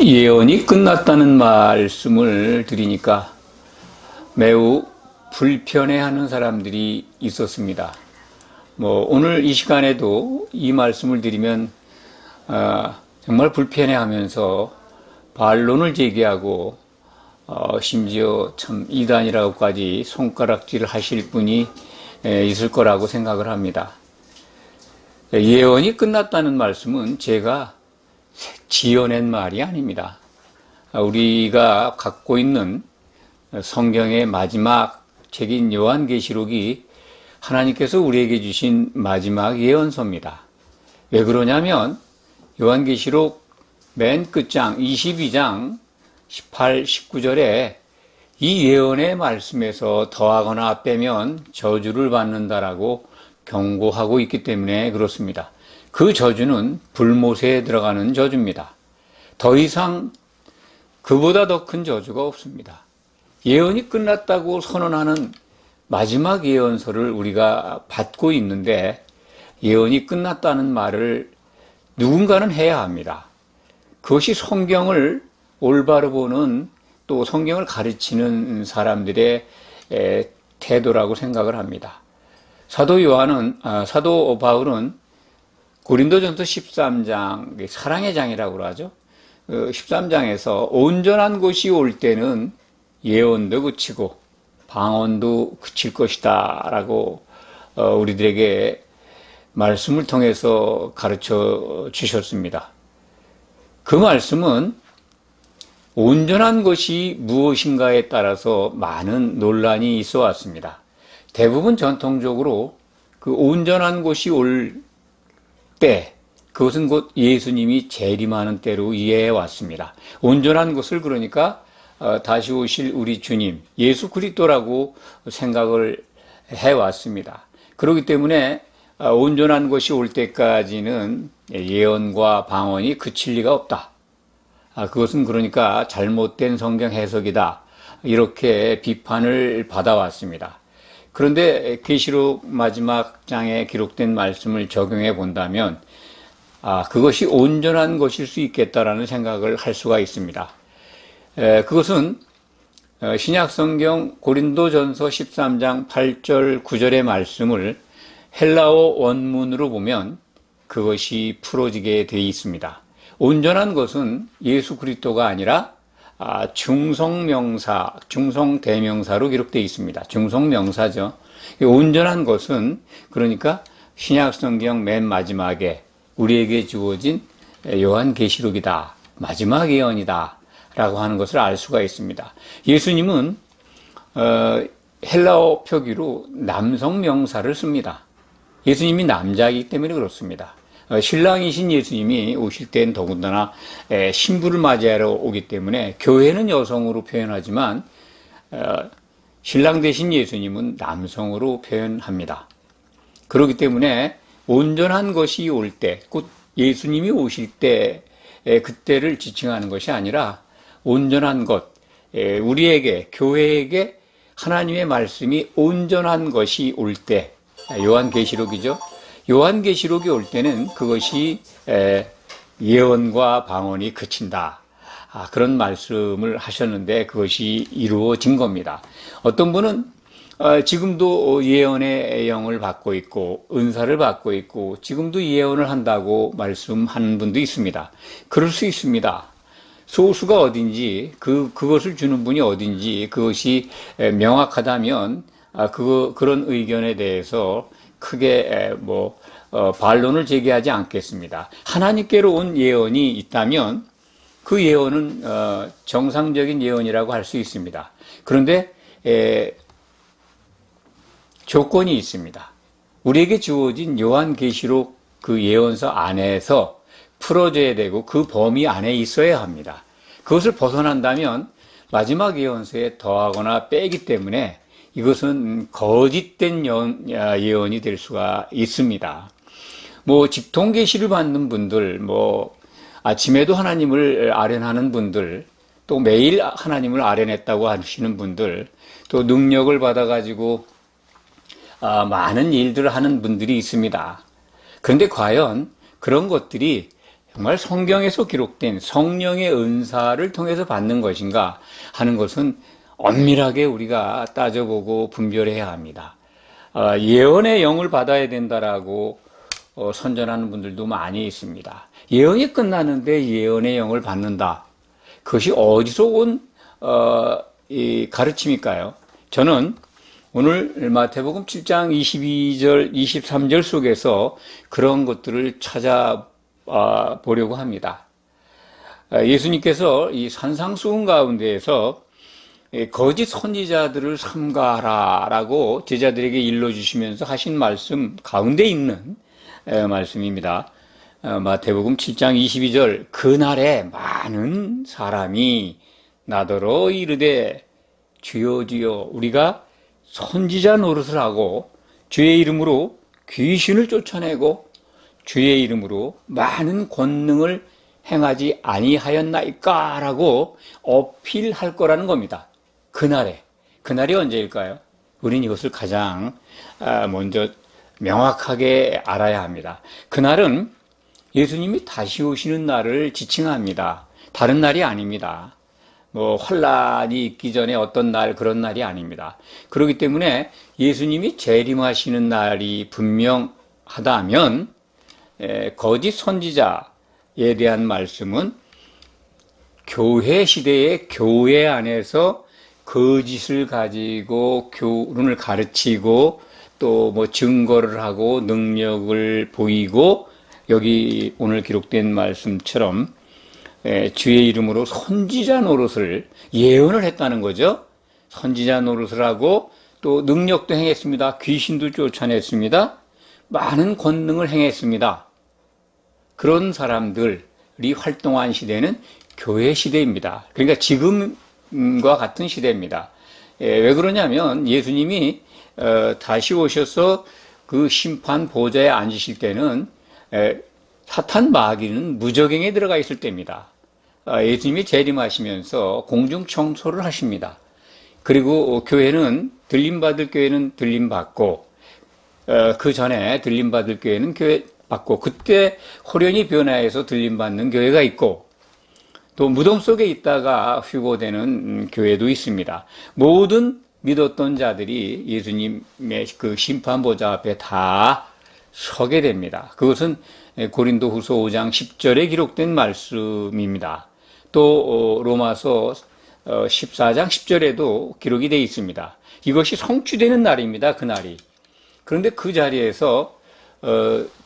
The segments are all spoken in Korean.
예언이 끝났다는 말씀을 드리니까 매우 불편해하는 사람들이 있었습니다. 오늘 이 시간에도 이 말씀을 드리면 정말 불편해하면서 반론을 제기하고 심지어 참 이단이라고까지 손가락질을 하실 분이 있을 거라고 생각을 합니다. 예언이 끝났다는 말씀은 제가 지어낸 말이 아닙니다. 우리가 갖고 있는 성경의 마지막 책인 요한계시록이 하나님께서 우리에게 주신 마지막 예언서입니다. 왜 그러냐면 요한계시록 맨 끝장 22장 18, 19절에 이 예언의 말씀에서 더하거나 빼면 저주를 받는다라고 경고하고 있기 때문에 그렇습니다. 그 저주는 불못에 들어가는 저주입니다. 더 이상 그보다 더 큰 저주가 없습니다. 예언이 끝났다고 선언하는 마지막 예언서를 우리가 받고 있는데 예언이 끝났다는 말을 누군가는 해야 합니다. 그것이 성경을 올바로 보는 또 성경을 가르치는 사람들의 태도라고 생각을 합니다. 사도 바울은 고린도전서 13장, 사랑의 장이라고 하죠. 13장에서 온전한 것이 올 때는 예언도 그치고 방언도 그칠 것이다 라고 우리들에게 말씀을 통해서 가르쳐 주셨습니다. 그 말씀은 온전한 것이 무엇인가에 따라서 많은 논란이 있어 왔습니다. 대부분 전통적으로 그 온전한 것이 올 때, 그것은 곧 예수님이 재림하는 때로 이해해 왔습니다. 온전한 것을 그러니까 다시 오실 우리 주님, 예수 그리스도라고 생각을 해 왔습니다. 그렇기 때문에 온전한 것이 올 때까지는 예언과 방언이 그칠 리가 없다. 그것은 그러니까 잘못된 성경 해석이다. 이렇게 비판을 받아왔습니다. 그런데 계시록 마지막 장에 기록된 말씀을 적용해 본다면 그것이 온전한 것일 수 있겠다라는 생각을 할 수가 있습니다. 그것은 신약성경 고린도전서 13장 8절 9절의 말씀을 헬라어 원문으로 보면 그것이 풀어지게 되어 있습니다. 온전한 것은 예수 그리스도가 아니라 중성대명사로 기록되어 있습니다. 중성명사죠. 온전한 것은 그러니까 신약성경 맨 마지막에 우리에게 주어진 요한계시록이다. 마지막 예언이다. 라고 하는 것을 알 수가 있습니다. 예수님은 헬라어 표기로 남성명사를 씁니다. 예수님이 남자이기 때문에 그렇습니다. 신랑이신 예수님이 오실 때는 더군다나 신부를 맞이하러 오기 때문에 교회는 여성으로 표현하지만 신랑 되신 예수님은 남성으로 표현합니다. 그렇기 때문에 온전한 것이 올 때, 곧 예수님이 오실 때 그때를 지칭하는 것이 아니라 온전한 것, 우리에게 교회에게 하나님의 말씀이 온전한 것이 올 때, 요한계시록이죠. 요한계시록이 올 때는 그것이 예언과 방언이 그친다. 그런 말씀을 하셨는데 그것이 이루어진 겁니다. 어떤 분은 지금도 예언의 영을 받고 있고 은사를 받고 있고 지금도 예언을 한다고 말씀하는 분도 있습니다. 그럴 수 있습니다. 소수가 어딘지 그것을 주는 분이 어딘지 그것이 명확하다면 그런 의견에 대해서 크게 반론을 제기하지 않겠습니다. 하나님께로 온 예언이 있다면 그 예언은 정상적인 예언이라고 할 수 있습니다. 그런데 조건이 있습니다. 우리에게 주어진 요한계시록 그 예언서 안에서 풀어져야 되고 그 범위 안에 있어야 합니다. 그것을 벗어난다면 마지막 예언서에 더하거나 빼기 때문에 이것은 거짓된 예언이 될 수가 있습니다. 직통계시를 받는 분들, 아침에도 하나님을 아련하는 분들, 또 매일 하나님을 아련했다고 하시는 분들, 또 능력을 받아가지고 많은 일들을 하는 분들이 있습니다. 그런데 과연 그런 것들이 정말 성경에서 기록된 성령의 은사를 통해서 받는 것인가 하는 것은 엄밀하게 우리가 따져보고 분별해야 합니다. 예언의 영을 받아야 된다라고 선전하는 분들도 많이 있습니다. 예언이 끝나는데 예언의 영을 받는다. 그것이 어디서 온 이 가르침일까요? 저는 오늘 마태복음 7장 22절, 23절 속에서 그런 것들을 찾아보려고 합니다. 예수님께서 이 산상수훈 가운데에서 거짓 선지자들을 삼가하라라고 제자들에게 일러주시면서 하신 말씀 가운데 있는 말씀입니다. 마태복음 7장 22절, 그날에 많은 사람이 나더러 이르되 주여 주여 우리가 선지자 노릇을 하고 주의 이름으로 귀신을 쫓아내고 주의 이름으로 많은 권능을 행하지 아니하였나이까? 라고 어필할 거라는 겁니다. 그날이 언제일까요? 우린 이것을 가장 먼저 명확하게 알아야 합니다. 그날은 예수님이 다시 오시는 날을 지칭합니다. 다른 날이 아닙니다. 환란이 있기 전에 어떤 날, 그런 날이 아닙니다. 그렇기 때문에 예수님이 재림하시는 날이 분명하다면 거짓 선지자에 대한 말씀은 교회 시대의 교회 안에서 거짓을 가지고 교훈을 가르치고 또 증거를 하고 능력을 보이고 여기 오늘 기록된 말씀처럼 주의 이름으로 선지자 노릇을 예언을 했다는 거죠. 선지자 노릇을 하고 또 능력도 행했습니다. 귀신도 쫓아냈습니다. 많은 권능을 행했습니다. 그런 사람들이 활동한 시대는 교회 시대입니다. 그러니까 지금과 같은 시대입니다. 왜 그러냐면 예수님이 다시 오셔서 그 심판 보좌에 앉으실 때는 사탄 마귀는 무저갱에 들어가 있을 때입니다. 예수님이 재림하시면서 공중 청소를 하십니다. 그리고 교회는 들림받을 교회는 들림받고 그 전에 들림받을 교회는 교회 받고 그때 호련히 변화해서 들림받는 교회가 있고 또 무덤 속에 있다가 휴거되는 교회도 있습니다. 모든 믿었던 자들이 예수님의 그 심판보좌 앞에 다 서게 됩니다. 그것은 고린도후서 5장 10절에 기록된 말씀입니다. 또 로마서 14장 10절에도 기록이 되어 있습니다. 이것이 성취되는 날입니다. 그날이. 그런데 그 자리에서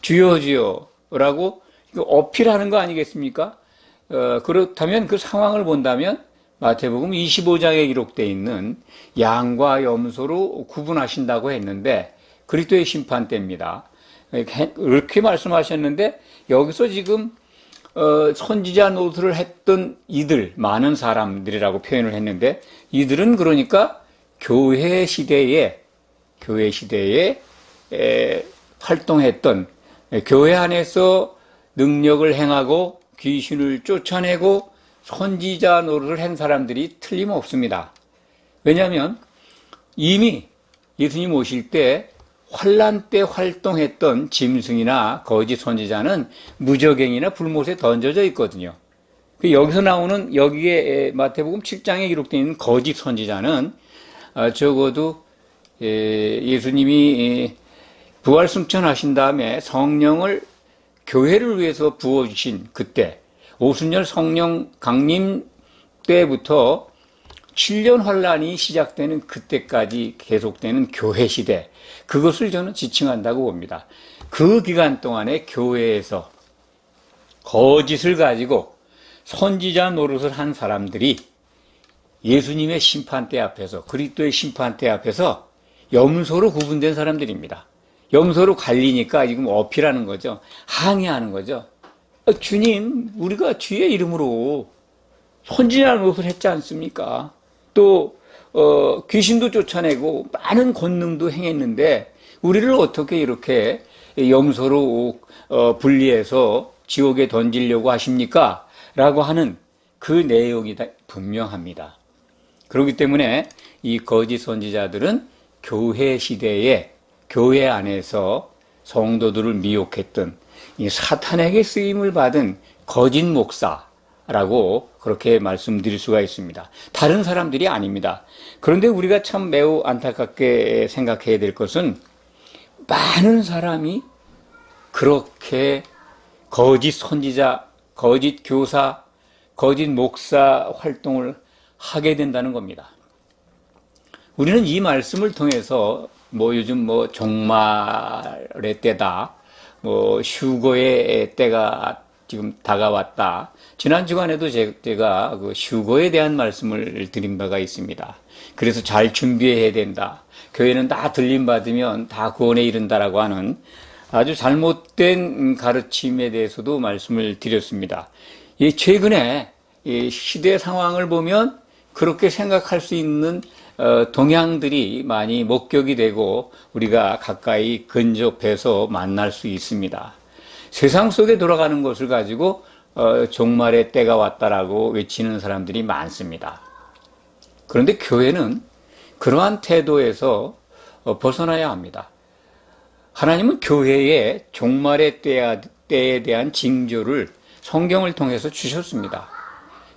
주여 주여라고 어필하는 거 아니겠습니까? 그렇다면 그 상황을 본다면 마태복음 25장에 기록되어 있는 양과 염소로 구분하신다고 했는데 그리스도의 심판 때입니다. 그렇게 말씀하셨는데 여기서 지금 선지자 노릇을 했던 이들, 많은 사람들이라고 표현을 했는데 이들은 그러니까 교회 시대에 활동했던 교회 안에서 능력을 행하고 귀신을 쫓아내고 선지자 노릇을 한 사람들이 틀림없습니다. 왜냐하면 이미 예수님 오실 때 환란 때 활동했던 짐승이나 거짓 선지자는 무저갱이나 불못에 던져져 있거든요. 여기서 나오는 여기에 마태복음 7장에 기록되어 있는 거짓 선지자는 적어도 예수님이 부활 승천하신 다음에 성령을 교회를 위해서 부어주신 그때 오순절 성령 강림 때부터 7년 환란이 시작되는 그때까지 계속되는 교회 시대, 그것을 저는 지칭한다고 봅니다. 그 기간 동안에 교회에서 거짓을 가지고 선지자 노릇을 한 사람들이 예수님의 심판대 앞에서, 그리스도의 심판대 앞에서 염소로 구분된 사람들입니다. 염소로 갈리니까 지금 어필하는 거죠. 항의하는 거죠. 주님, 우리가 주의 이름으로 선지자 노릇을 했지 않습니까? 또 귀신도 쫓아내고 많은 권능도 행했는데 우리를 어떻게 이렇게 염소로 분리해서 지옥에 던지려고 하십니까? 라고 하는 그 내용이 다 분명합니다. 그렇기 때문에 이 거짓 선지자들은 교회 시대에 교회 안에서 성도들을 미혹했던 이 사탄에게 쓰임을 받은 거짓 목사라고 그렇게 말씀드릴 수가 있습니다. 다른 사람들이 아닙니다. 그런데 우리가 참 매우 안타깝게 생각해야 될 것은 많은 사람이 그렇게 거짓 선지자, 거짓 교사, 거짓 목사 활동을 하게 된다는 겁니다. 우리는 이 말씀을 통해서 요즘 종말의 때다, 휴거의 때가 지금 다가왔다. 지난 주간에도 제가 그 휴거에 대한 말씀을 드린 바가 있습니다. 그래서 잘 준비해야 된다. 교회는 다 들림받으면 다 구원에 이른다라고 하는 아주 잘못된 가르침에 대해서도 말씀을 드렸습니다. 최근에 시대 상황을 보면 그렇게 생각할 수 있는 동향들이 많이 목격이 되고 우리가 가까이 근접해서 만날 수 있습니다. 세상 속에 돌아가는 것을 가지고 종말의 때가 왔다라고 외치는 사람들이 많습니다. 그런데 교회는 그러한 태도에서 벗어나야 합니다. 하나님은 교회에 종말의 때에 대한 징조를 성경을 통해서 주셨습니다.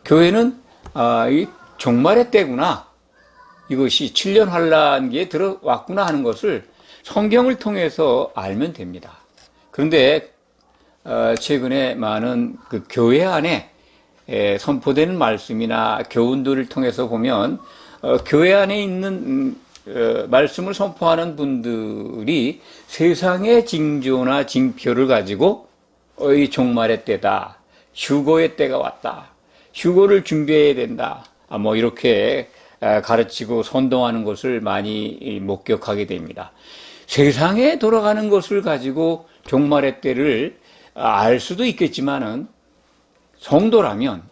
교회는 이 종말의 때구나, 이것이 7년 환란기에 들어왔구나 하는 것을 성경을 통해서 알면 됩니다. 그런데 최근에 많은 그 교회 안에 선포되는 말씀이나 교훈들을 통해서 보면 교회 안에 있는 말씀을 선포하는 분들이 세상의 징조나 징표를 가지고 이 종말의 때다, 휴거의 때가 왔다, 휴거를 준비해야 된다, 이렇게 가르치고 선동하는 것을 많이 목격하게 됩니다. 세상에 돌아가는 것을 가지고 종말의 때를 알 수도 있겠지만은 성도라면,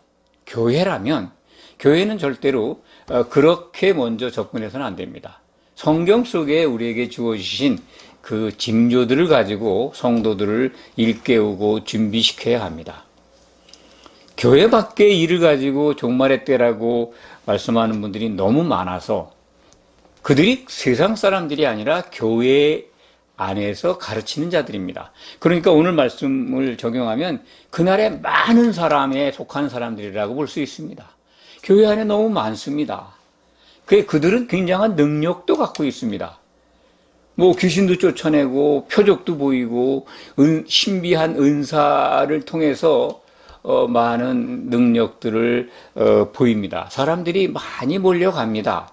교회라면, 교회는 절대로 그렇게 먼저 접근해서는 안 됩니다. 성경 속에 우리에게 주어주신 그 징조들을 가지고 성도들을 일깨우고 준비시켜야 합니다. 교회 밖의 일을 가지고 종말의 때라고 말씀하는 분들이 너무 많아서 그들이 세상 사람들이 아니라 교회 안에서 가르치는 자들입니다. 그러니까 오늘 말씀을 적용하면 그날에 많은 사람에 속한 사람들이라고 볼 수 있습니다. 교회 안에 너무 많습니다. 그들은 굉장한 능력도 갖고 있습니다. 귀신도 쫓아내고 표적도 보이고 신비한 은사를 통해서 많은 능력들을 보입니다. 사람들이 많이 몰려갑니다.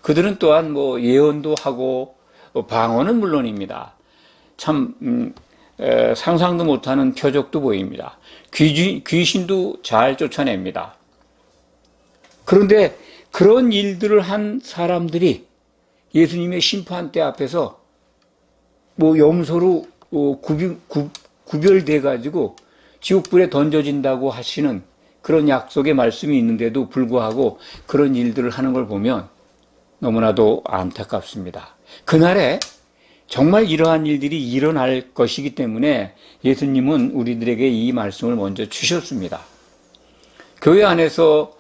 그들은 또한 예언도 하고 방언은 물론입니다. 참 상상도 못하는 표적도 보입니다. 귀신도 잘 쫓아냅니다. 그런데 그런 일들을 한 사람들이 예수님의 심판대 앞에서 염소로 구별돼 가지고 지옥불에 던져진다고 하시는 그런 약속의 말씀이 있는데도 불구하고 그런 일들을 하는 걸 보면 너무나도 안타깝습니다. 그날에 정말 이러한 일들이 일어날 것이기 때문에 예수님은 우리들에게 이 말씀을 먼저 주셨습니다. 교회 안에서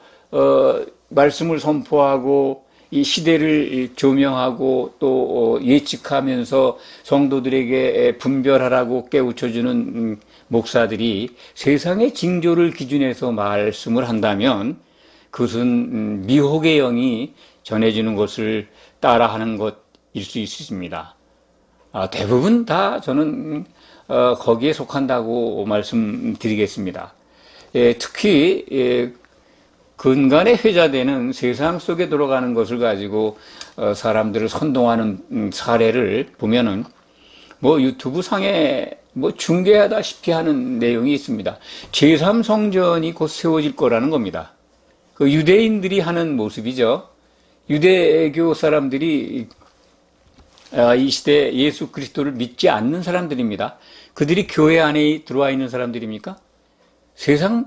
말씀을 선포하고 이 시대를 조명하고 또 예측하면서 성도들에게 분별하라고 깨우쳐주는 목사들이 세상의 징조를 기준해서 말씀을 한다면 그것은 미혹의 영이 전해지는 것을 따라하는 것일 수 있습니다. 대부분 다 저는 거기에 속한다고 말씀드리겠습니다. 특히 근간에 회자되는 세상 속에 돌아가는 것을 가지고 사람들을 선동하는 사례를 보면은 유튜브 상에 중계하다시피 하는 내용이 있습니다. 제3성전이 곧 세워질 거라는 겁니다. 그 유대인들이 하는 모습이죠. 유대교 사람들이 이 시대에 예수 그리스도를 믿지 않는 사람들입니다. 그들이 교회 안에 들어와 있는 사람들입니까? 세상에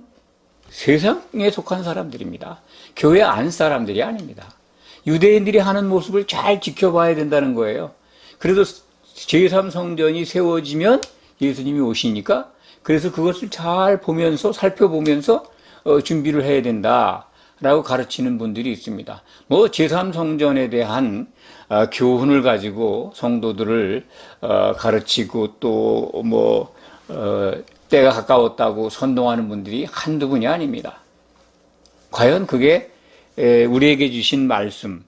속한 사람들입니다. 교회 안 사람들이 아닙니다. 유대인들이 하는 모습을 잘 지켜봐야 된다는 거예요. 그래도 제3성전이 세워지면 예수님이 오시니까 그래서 그것을 잘 보면서 살펴보면서 준비를 해야 된다라고 가르치는 분들이 있습니다. 제3성전에 대한 교훈을 가지고 성도들을 가르치고 또 때가 가까웠다고 선동하는 분들이 한두 분이 아닙니다. 과연 그게 우리에게 주신 말씀,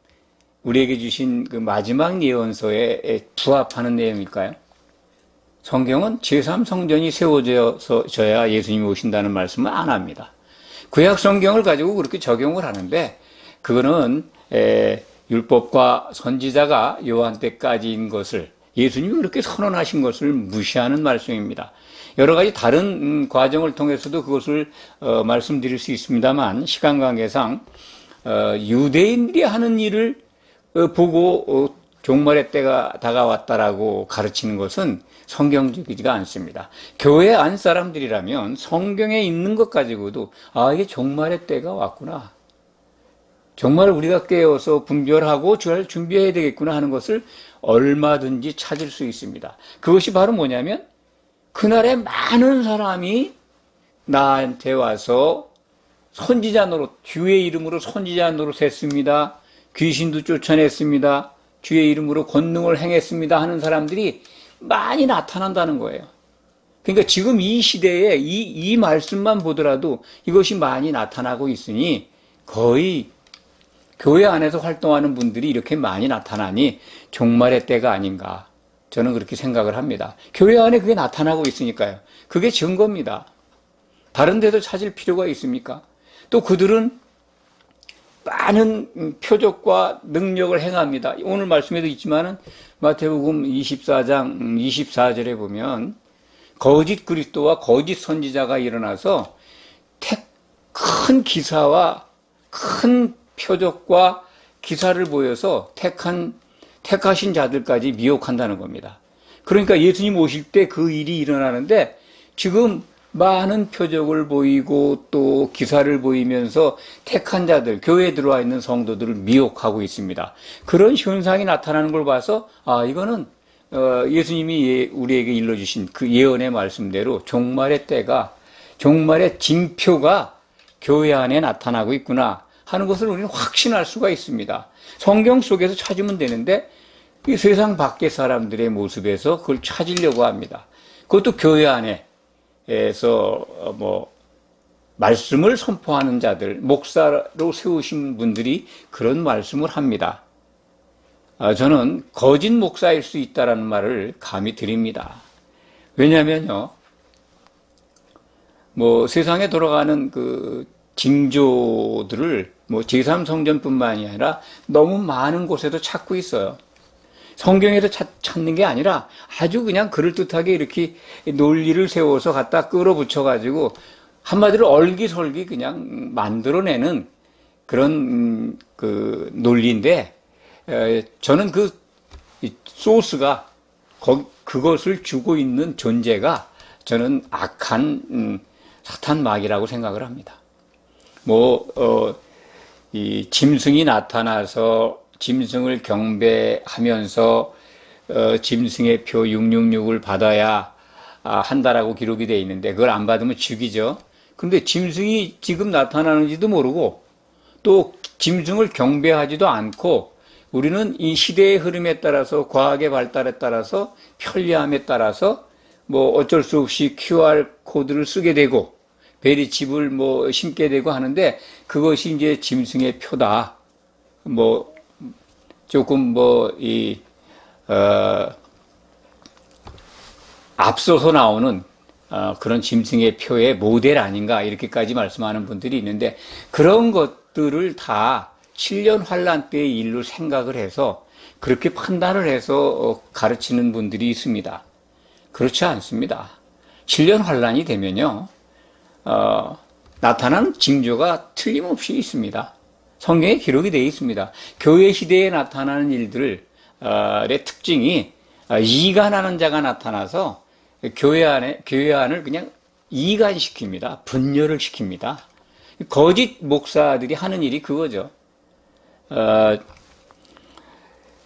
우리에게 주신 그 마지막 예언서에 부합하는 내용일까요? 성경은 제3성전이 세워져야 예수님이 오신다는 말씀을 안 합니다. 구약 성경을 가지고 그렇게 적용을 하는데 그거는 율법과 선지자가 요한 때까지인 것을 예수님이 그렇게 선언하신 것을 무시하는 말씀입니다. 여러 가지 다른 과정을 통해서도 그것을 말씀드릴 수 있습니다만 시간 관계상 유대인들이 하는 일을 보고 종말의 때가 다가왔다라고 가르치는 것은 성경적이지가 않습니다. 교회 안 사람들이라면 성경에 있는 것 가지고도 이게 종말의 때가 왔구나. 정말 우리가 깨어서 분별하고 잘 준비해야 되겠구나 하는 것을 얼마든지 찾을 수 있습니다. 그것이 바로 뭐냐면 그날에 많은 사람이 나한테 와서 선지자 노릇, 주의 이름으로 선지자 노릇 했습니다. 귀신도 쫓아냈습니다. 주의 이름으로 권능을 행했습니다 하는 사람들이 많이 나타난다는 거예요. 그러니까 지금 이 시대에 이 말씀만 보더라도 이것이 많이 나타나고 있으니 거의 교회 안에서 활동하는 분들이 이렇게 많이 나타나니 종말의 때가 아닌가. 저는 그렇게 생각을 합니다. 교회 안에 그게 나타나고 있으니까요. 그게 증거입니다. 다른 데도 찾을 필요가 있습니까? 또 그들은 많은 표적과 능력을 행합니다. 오늘 말씀에도 있지만은 마태복음 24장 24절에 보면 거짓 그리스도와 거짓 선지자가 일어나서 큰 기사와 큰 표적과 기사를 보여서 택하신 자들까지 미혹한다는 겁니다. 그러니까 예수님 오실 때 그 일이 일어나는데 지금 많은 표적을 보이고 또 기사를 보이면서 택한 자들, 교회에 들어와 있는 성도들을 미혹하고 있습니다. 그런 현상이 나타나는 걸 봐서 이거는 예수님이 우리에게 일러주신 그 예언의 말씀대로 종말의 때가, 종말의 징표가 교회 안에 나타나고 있구나 하는 것을 우리는 확신할 수가 있습니다. 성경 속에서 찾으면 되는데 이 세상 밖의 사람들의 모습에서 그걸 찾으려고 합니다. 그것도 교회 안에서 말씀을 선포하는 자들, 목사로 세우신 분들이 그런 말씀을 합니다. 저는 거짓 목사일 수 있다라는 말을 감히 드립니다. 왜냐면요, 세상에 돌아가는 그 징조들을 제3성전뿐만이 아니라 너무 많은 곳에도 찾고 있어요. 성경에서 찾는 게 아니라 아주 그냥 그럴듯하게 이렇게 논리를 세워서 갖다 끌어붙여가지고 한마디로 얼기설기 그냥 만들어내는 그런 그 논리인데, 저는 그 소스가 그것을 주고 있는 존재가 저는 악한 사탄 마귀라고 생각을 합니다. 이 짐승이 나타나서 짐승을 경배하면서 짐승의 표 666을 받아야 한다라고 기록이 되어 있는데 그걸 안 받으면 죽이죠. 그런데 짐승이 지금 나타나는지도 모르고 또 짐승을 경배하지도 않고 우리는 이 시대의 흐름에 따라서 과학의 발달에 따라서 편리함에 따라서 어쩔 수 없이 QR 코드를 쓰게 되고 베리칩을 심게 되고 하는데 그것이 이제 짐승의 표다. 조금 앞서서 나오는 그런 짐승의 표의 모델 아닌가 이렇게까지 말씀하는 분들이 있는데 그런 것들을 다 7년 환란 때의 일로 생각을 해서 그렇게 판단을 해서 가르치는 분들이 있습니다. 그렇지 않습니다. 7년 환란이 되면요, 나타나는 징조가 틀림없이 있습니다. 성경에 기록이 되어 있습니다. 교회 시대에 나타나는 일들의 특징이 이간하는 자가 나타나서 교회 안을 그냥 이간시킵니다. 분열을 시킵니다. 거짓 목사들이 하는 일이 그거죠.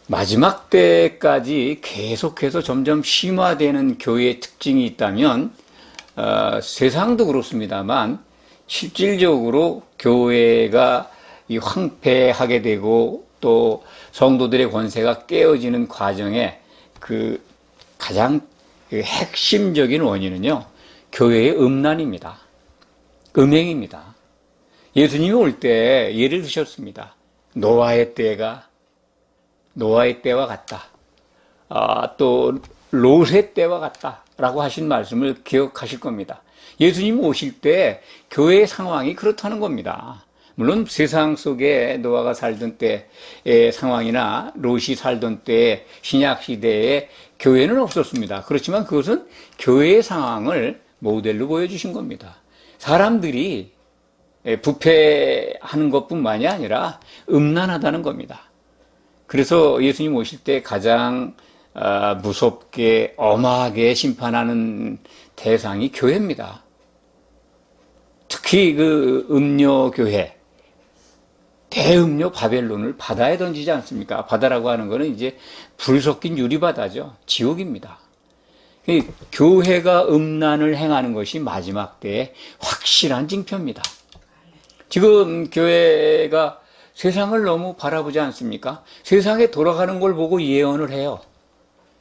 마지막 때까지 계속해서 점점 심화되는 교회의 특징이 있다면 세상도 그렇습니다만 실질적으로 교회가 황폐하게 되고 또 성도들의 권세가 깨어지는 과정에 그 가장 핵심적인 원인은요, 교회의 음란입니다. 음행입니다. 예수님이 올 때 예를 드셨습니다. 노아의 때와 같다. 또 롯의 때와 같다라고 하신 말씀을 기억하실 겁니다. 예수님 오실 때 교회의 상황이 그렇다는 겁니다. 물론 세상 속에 노아가 살던 때의 상황이나 롯이 살던 때의 신약 시대에 교회는 없었습니다. 그렇지만 그것은 교회의 상황을 모델로 보여주신 겁니다. 사람들이 부패하는 것뿐만이 아니라 음란하다는 겁니다. 그래서 예수님 오실 때 가장 무섭게 엄하게 심판하는 대상이 교회입니다. 특히 그 음료교회, 대음료 바벨론을 바다에 던지지 않습니까? 바다라고 하는 것은 이제 불 섞인 유리바다죠. 지옥입니다. 교회가 음란을 행하는 것이 마지막 때의 확실한 징표입니다. 지금 교회가 세상을 너무 바라보지 않습니까? 세상에 돌아가는 걸 보고 예언을 해요.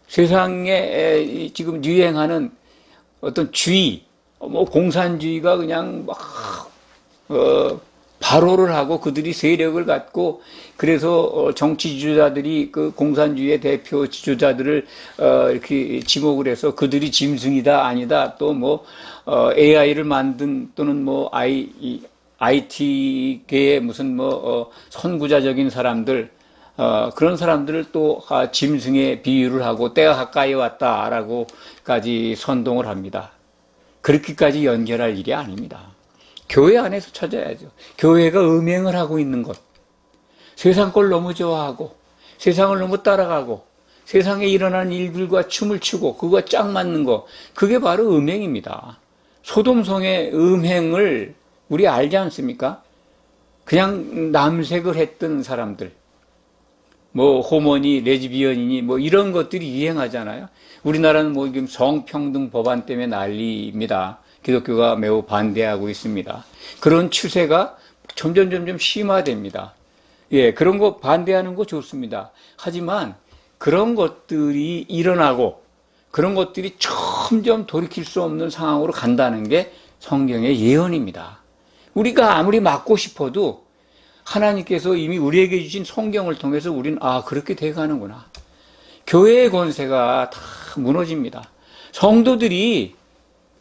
세상에 지금 유행하는 어떤 주의, 공산주의가 그냥 막, 발호를 하고 그들이 세력을 갖고 그래서 정치 지도자들이 그 공산주의의 대표 지도자들을 이렇게 지목을 해서 그들이 짐승이다 아니다 또 뭐 AI를 만든 또는 뭐 IT계의 무슨 뭐 선구자적인 사람들 그런 사람들을 또 짐승에 비유를 하고 때가 가까이 왔다라고까지 선동을 합니다. 그렇게까지 연결할 일이 아닙니다. 교회 안에서 찾아야죠. 교회가 음행을 하고 있는 것, 세상 걸 너무 좋아하고 세상을 너무 따라가고 세상에 일어나는 일들과 춤을 추고 그거 짝 맞는 거, 그게 바로 음행입니다. 소돔성의 음행을 우리 알지 않습니까? 그냥 남색을 했던 사람들, 뭐 호모니, 레즈비언이니 뭐 이런 것들이 유행하잖아요. 우리나라는 뭐 지금 성평등 법안 때문에 난리입니다. 기독교가 매우 반대하고 있습니다. 그런 추세가 점점 심화됩니다. 예, 그런 거 반대하는 거 좋습니다. 하지만 그런 것들이 일어나고 그런 것들이 점점 돌이킬 수 없는 상황으로 간다는 게 성경의 예언입니다. 우리가 아무리 막고 싶어도 하나님께서 이미 우리에게 주신 성경을 통해서 우리는 그렇게 돼가는구나. 교회의 권세가 다 무너집니다. 성도들이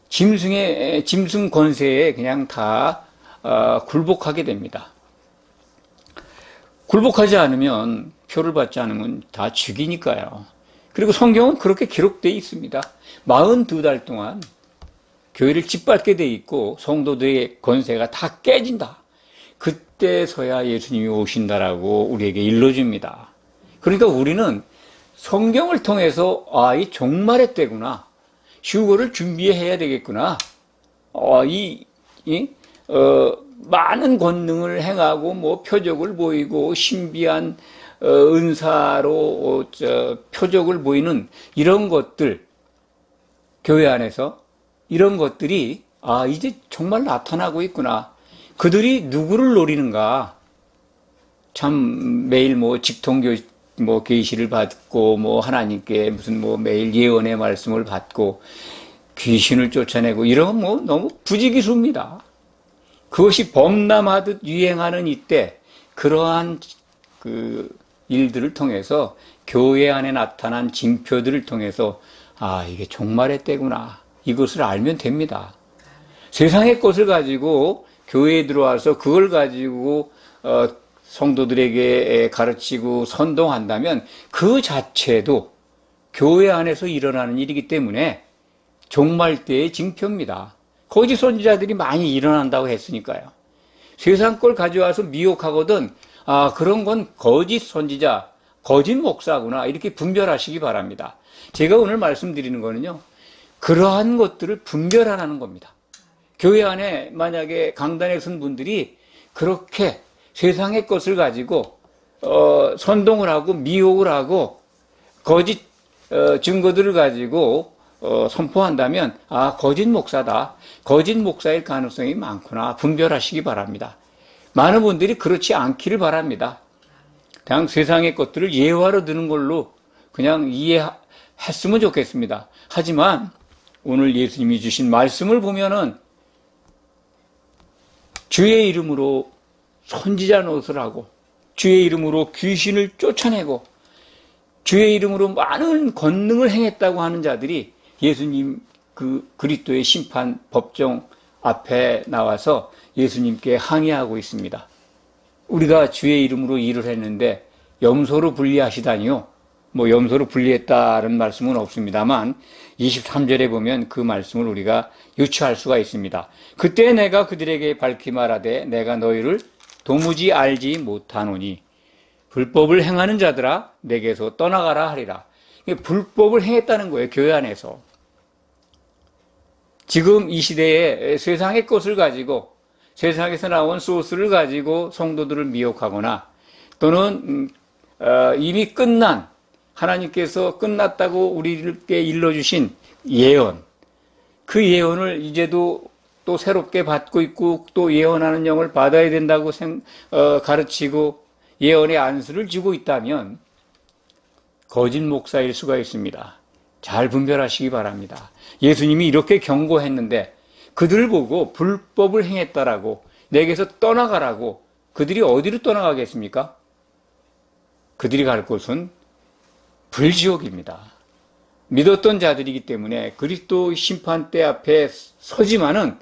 짐승 권세에 그냥 다 굴복하게 됩니다. 굴복하지 않으면 표를 받지 않으면 다 죽이니까요. 그리고 성경은 그렇게 기록되어 있습니다. 42달 동안 교회를 짓밟게 돼 있고 성도들의 권세가 다 깨진다. 그때서야 예수님이 오신다라고 우리에게 일러줍니다. 그러니까 우리는 성경을 통해서 이 종말의 때구나. 휴거를 준비해야 되겠구나. 많은 권능을 행하고 뭐 표적을 보이고 신비한 은사로 표적을 보이는 이런 것들, 교회 안에서 이런 것들이 이제 정말 나타나고 있구나. 그들이 누구를 노리는가? 참 매일 뭐 직통교 뭐 계시를 받고 뭐 하나님께 무슨 뭐 매일 예언의 말씀을 받고 귀신을 쫓아내고 이런 건 뭐 너무 부지기수입니다. 그것이 범람하듯 유행하는 이때 그러한 그 일들을 통해서 교회 안에 나타난 징표들을 통해서 이게 종말의 때구나. 이것을 알면 됩니다. 세상의 것을 가지고 교회에 들어와서 그걸 가지고 성도들에게 가르치고 선동한다면 그 자체도 교회 안에서 일어나는 일이기 때문에 종말 때의 징표입니다. 거짓 선지자들이 많이 일어난다고 했으니까요. 세상 걸 가져와서 미혹하거든 그런 건 거짓 선지자, 거짓 목사구나 이렇게 분별하시기 바랍니다. 제가 오늘 말씀드리는 거는요. 그러한 것들을 분별하라는 겁니다. 교회 안에 만약에 강단에 선 분들이 그렇게 세상의 것을 가지고 선동을 하고 미혹을 하고 거짓 증거들을 가지고 선포한다면 거짓 목사다. 거짓 목사일 가능성이 많구나. 분별하시기 바랍니다. 많은 분들이 그렇지 않기를 바랍니다. 그냥 세상의 것들을 예화로 드는 걸로 그냥 이해했으면 좋겠습니다. 하지만 오늘 예수님이 주신 말씀을 보면은 주의 이름으로 선지자 노릇을 하고 주의 이름으로 귀신을 쫓아내고 주의 이름으로 많은 권능을 행했다고 하는 자들이 예수님 그 그리스도의 심판 법정 앞에 나와서 예수님께 항의하고 있습니다. 우리가 주의 이름으로 일을 했는데 염소로 분리하시다니요. 염소로 분리했다는 말씀은 없습니다만 23절에 보면 그 말씀을 우리가 유추할 수가 있습니다. 그때 내가 그들에게 밝히 말하되 내가 너희를 도무지 알지 못하노니 불법을 행하는 자들아 내게서 떠나가라 하리라. 불법을 행했다는 거예요. 교회 안에서. 지금 이 시대에 세상의 것을 가지고 세상에서 나온 소스를 가지고 성도들을 미혹하거나 또는 이미 끝난 하나님께서 끝났다고 우리에게 일러주신 예언, 그 예언을 이제도 또 새롭게 받고 있고 또 예언하는 영을 받아야 된다고 가르치고 예언의 안수를 주고 있다면 거짓 목사일 수가 있습니다. 잘 분별하시기 바랍니다. 예수님이 이렇게 경고했는데 그들을 보고 불법을 행했다라고 내게서 떠나가라고 그들이 어디로 떠나가겠습니까? 그들이 갈 곳은 불지옥입니다. 믿었던 자들이기 때문에 그리스도 심판대 앞에 서지만은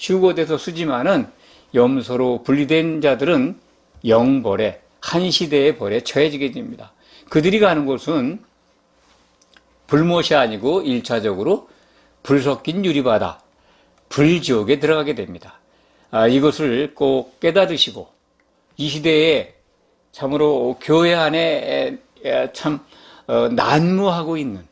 휴거돼서 서지만은 염소로 분리된 자들은 영벌에 한 시대의 벌에 처해지게 됩니다. 그들이 가는 곳은 불못이 아니고 1차적으로 불 섞인 유리바다, 불지옥에 들어가게 됩니다. 이것을 꼭 깨달으시고 이 시대에 참으로 교회 안에 참 난무하고 있는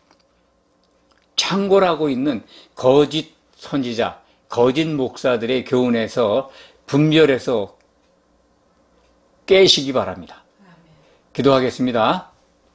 창궐하고 있는 거짓 선지자, 거짓 목사들의 교훈에서 분별해서 깨시기 바랍니다. 기도하겠습니다.